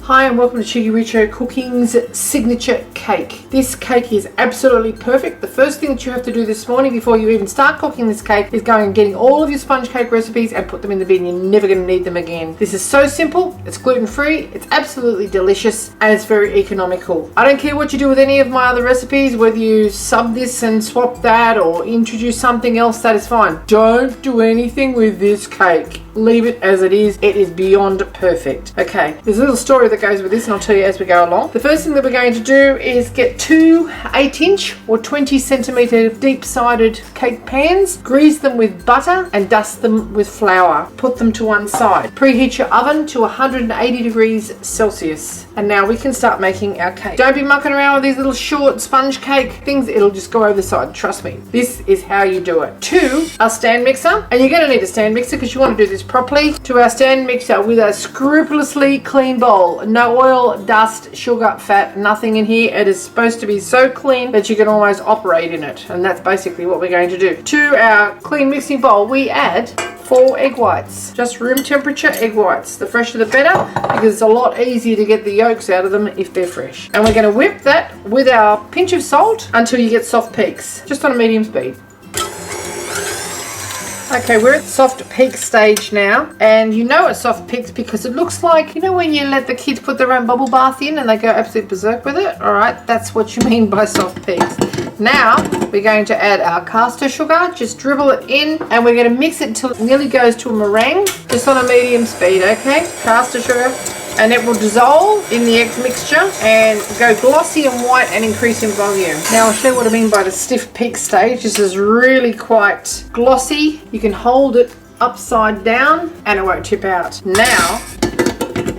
Hi and welcome to Cheekyricho Cooking's signature cake. This cake is absolutely perfect. The first thing that you have to do this morning before you even start cooking this cake is going and getting all of your sponge cake recipes and put them in the bin. You're never going to need them again. This is so simple, it's gluten-free, it's absolutely delicious, and it's very economical. I don't care what you do with any of my other recipes, whether you sub this and swap that or introduce something else, that is fine. Don't do anything with this cake. Leave it as it is. It is beyond perfect. Okay, there's a little story that goes with this and I'll tell you as we go along. The first thing that we're going to do is get two 8-inch or 20 centimeter deep-sided cake pans, grease them with butter and dust them with flour. Put them to one side. Preheat your oven to 180 degrees Celsius. And now we can start making our cake. Don't be mucking around with these little short sponge cake things. It'll just go over the side. Trust me. This is how you do it. To our stand mixer. And you're going to need a stand mixer because you want to do this properly. To our stand mixer with a scrupulously clean bowl. No oil, dust, sugar, fat, nothing in here. It is supposed to be so clean that you can almost operate in it. And that's basically what we're going to do. To our clean mixing bowl, we add 4 egg whites, just room temperature egg whites. The fresher the better, because it's a lot easier to get the yolks out of them if they're fresh. And we're going to whip that with our pinch of salt until you get soft peaks, just on a medium speed. Okay, we're at soft peak stage now, and you know it's soft peaks because it looks like, you know when you let the kids put their own bubble bath in and they go absolutely berserk with it? Alright, that's what you mean by soft peaks. Now, we're going to add our caster sugar, just dribble it in, and we're going to mix it until it nearly goes to a meringue, just on a medium speed, okay? Caster sugar. And it will dissolve in the egg mixture and go glossy and white and increase in volume. Now I'll show you what I mean by the stiff peak stage. This is really quite glossy. You can hold it upside down and it won't tip out. Now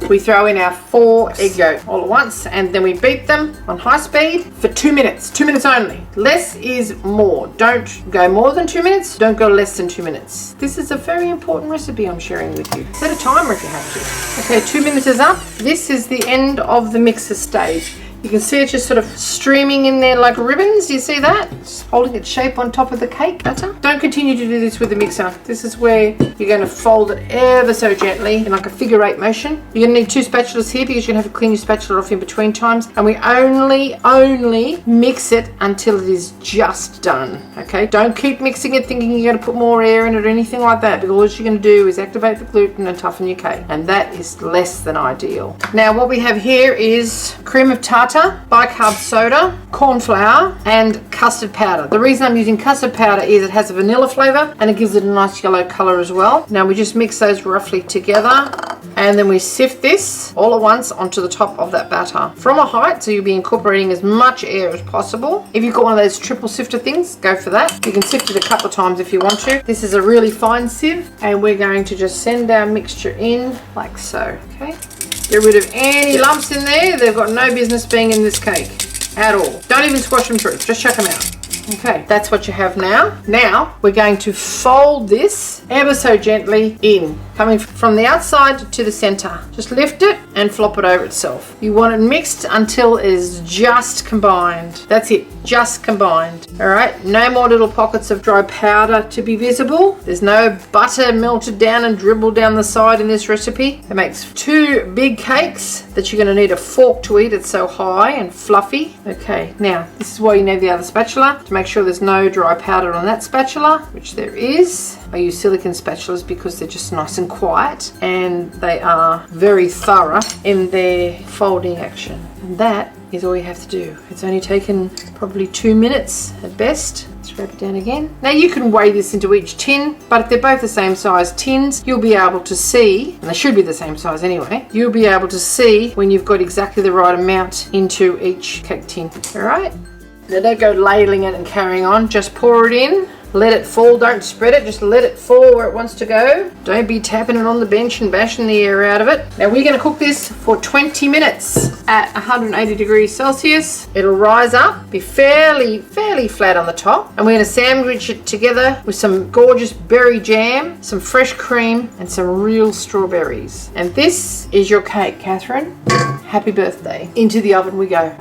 we throw in our 4 egg yolks all at once and then we beat them on high speed for 2 minutes. 2 minutes only. Less is more. Don't go more than 2 minutes. Don't go less than 2 minutes. This is a very important recipe I'm sharing with you. Set a timer if you have to. Okay, 2 minutes is up. This is the end of the mixer stage. You can see it just sort of streaming in there like ribbons. Do you see that? It's holding its shape on top of the cake batter. Don't continue to do this with the mixer. This is where you're going to fold it ever so gently in like a figure 8 motion. You're going to need 2 spatulas here because you're going to have to clean your spatula off in between times. And we only mix it until it is just done. Okay? Don't keep mixing it thinking you're going to put more air in it or anything like that, because all you're going to do is activate the gluten and toughen your cake. And that is less than ideal. Now what we have here is cream of tartar, bicarb soda, corn flour, and custard powder. The reason I'm using custard powder is it has a vanilla flavor and it gives it a nice yellow color as well. Now we just mix those roughly together and then we sift this all at once onto the top of that batter from a height, so you'll be incorporating as much air as possible. If you've got one of those triple sifter things, go for that. You can sift it a couple of times if you want to. This is a really fine sieve and we're going to just send our mixture in like so. Okay, get rid of any lumps in there. They've got no business being in this cake at all. Don't even squash them through, just chuck them out. Okay, that's what you have now. Now we're going to fold this ever so gently in, coming from the outside to the center. Just lift it and flop it over itself. You want it mixed until it is just combined. That's it, just combined. All right, no more little pockets of dry powder to be visible. There's no butter melted down and dribbled down the side in this recipe. It makes 2 big cakes that you're going to need a fork to eat. It's so high and fluffy. Okay, now this is why you need the other spatula, to make sure there's no dry powder on that spatula, which there is. I use silicone spatulas because they're just nice and quiet and they are very thorough in their folding action. And that is all you have to do. It's only taken probably 2 minutes at best. Scrape it down again. Now you can weigh this into each tin, but if they're both the same size tins, you'll be able to see, and they should be the same size anyway, you'll be able to see when you've got exactly the right amount into each cake tin. All right? Now don't go ladling it and carrying on. Just pour it in. Let it fall. Don't spread it. Just let it fall where it wants to go. Don't be tapping it on the bench and bashing the air out of it. Now we're going to cook this for 20 minutes at 180 degrees Celsius. It'll rise up, be fairly flat on the top. And we're going to sandwich it together with some gorgeous berry jam, some fresh cream, and some real strawberries. And this is your cake, Catherine. Happy birthday. Into the oven we go.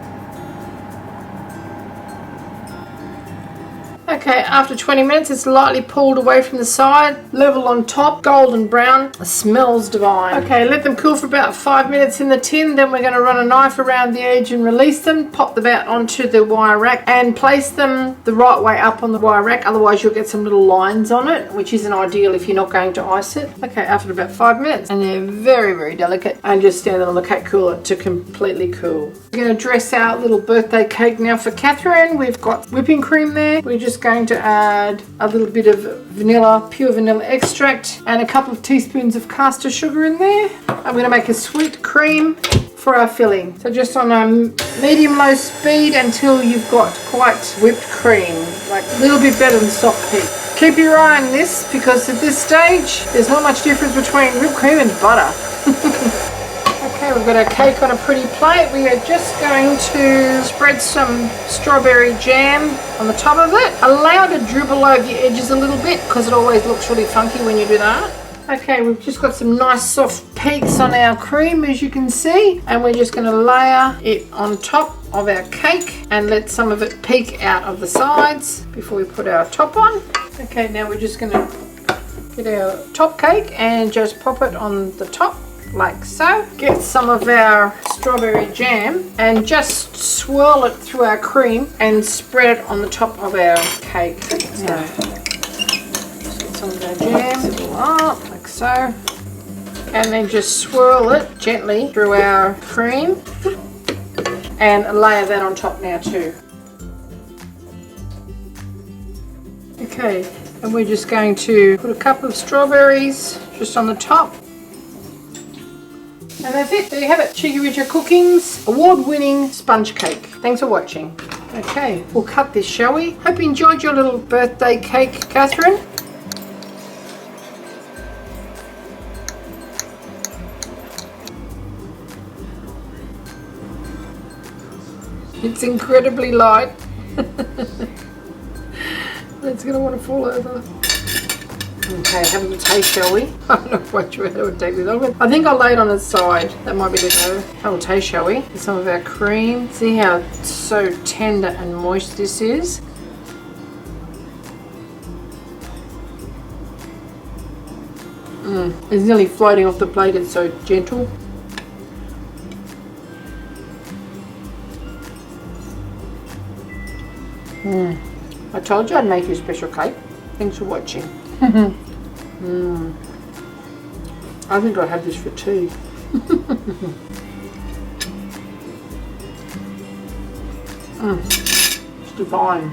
Okay, after 20 minutes, it's lightly pulled away from the side, level on top, golden brown. It smells divine. Okay, let them cool for about 5 minutes in the tin. Then we're going to run a knife around the edge and release them. Pop them out onto the wire rack and place them the right way up on the wire rack. Otherwise, you'll get some little lines on it, which isn't ideal if you're not going to ice it. Okay, after about 5 minutes, and they're very, very delicate. And just stand them on the cake cooler to completely cool. We're going to dress our little birthday cake now for Catherine. We've got whipping cream there. We're just going to add a little bit of vanilla, pure vanilla extract, and a couple of teaspoons of caster sugar in there. I'm going to make a sweet cream for our filling. So just on a medium-low speed until you've got quite whipped cream, like a little bit better than soft peak. Keep your eye on this because at this stage, there's not much difference between whipped cream and butter. Okay, we've got our cake on a pretty plate. We are just going to spread some strawberry jam on the top of it. Allow it to dribble over the edges a little bit because it always looks really funky when you do that. Okay, we've just got some nice soft peaks on our cream, as you can see, and we're just going to layer it on top of our cake and let some of it peek out of the sides before we put our top on. Okay, now we're just going to get our top cake and just pop it on the top like so. Get some of our strawberry jam and just swirl it through our cream and spread it on the top of our cake. So just get some of our jam up like so, and then just swirl it gently through our cream and layer that on top now too. Okay, and we're just going to put a couple of strawberries just on the top. And that's it. There you have it. Cheekyricho Cooking's award-winning sponge cake. Thanks for watching. Okay, we'll cut this, shall we? Hope you enjoyed your little birthday cake, Catherine. It's incredibly light. It's going to want to fall over. Okay, have a little taste, shall we? I'm not quite sure how it would take this over. I think I'll lay it on its side. That might be the go. Have a taste, shall we? Get some of our cream. See how so tender and moist this is? It's nearly floating off the plate. It's so gentle. I told you I'd make you a special cake. Thanks for watching. I think I'll have this for tea. It's divine.